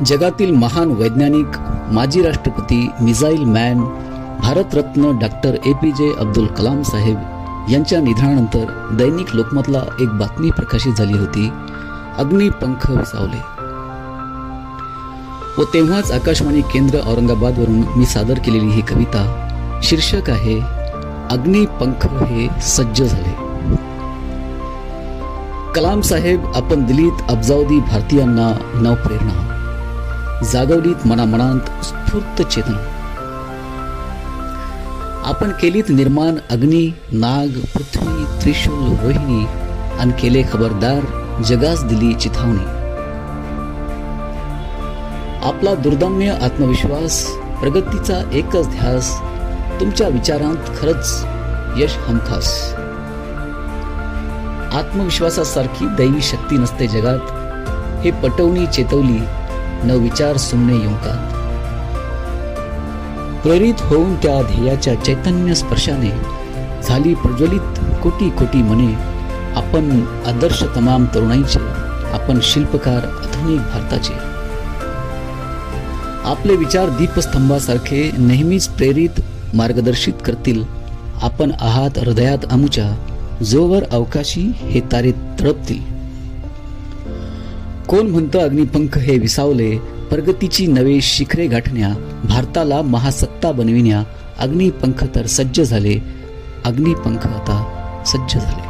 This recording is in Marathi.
जगातील महान वैज्ञानिक, माजी राष्ट्रपती, missile man, Bharat Ratna doctor APJ Abdul Kalam Saheb यांच्या निधनानंतर दैनिक लोकमतला एक बातमी प्रकाशित झाली होती. अग्निपंख विसावले. व तेव्हाच आकाशवाणी केंद्र औरंगाबादवरून मी सादर केलेली ही कविता, शीर्षक आहे अग्निपंख हे सज्ज झाले. कलाम साहेब, आपण दिलीत अब्जावधी भारतीयांना नवप्रेरणा, जागवलीत मनामनांत स्फूर्त चेतना. आपण केलीत निर्माण अग्नी, नाग, पृथ्वी, त्रिशूल, रोहिणी आणि केले खबरदार जगास दिली चिथावणी. आपला दुर्दम्य आत्मविश्वास, प्रगतीचा एकच ध्यास, तुमच्या विचारांत खरंच यश हमखास. आत्मविश्वासासारखी दैवी शक्ती नसते जगात, हे पटवणी चेतवली न विचार सुमने युंकात. प्रेरित होऊन त्या ध्येयाच्या चैतन्य स्पर्शाने झाली प्रज्वलित कोटी कोटी मने. आपण आदर्श तमाम तरुणाईचे, आपण शिल्पकार आधुनिक भारताचे. आपले विचार दीपस्तंभासारखे नेहमीच प्रेरित मार्गदर्शित करतील. आपण आहात हृदयात आमुच्या, जोवर अवकाशी हे तारे तळपतील. कोण म्हणतं अग्निपंख हे विसावले, प्रगतीची नवे शिखरे गाठण्या, भारताला महासत्ता बनविण्या. अग्निपंख तर सज्ज झाले, अग्निपंख आता सज्ज झाले.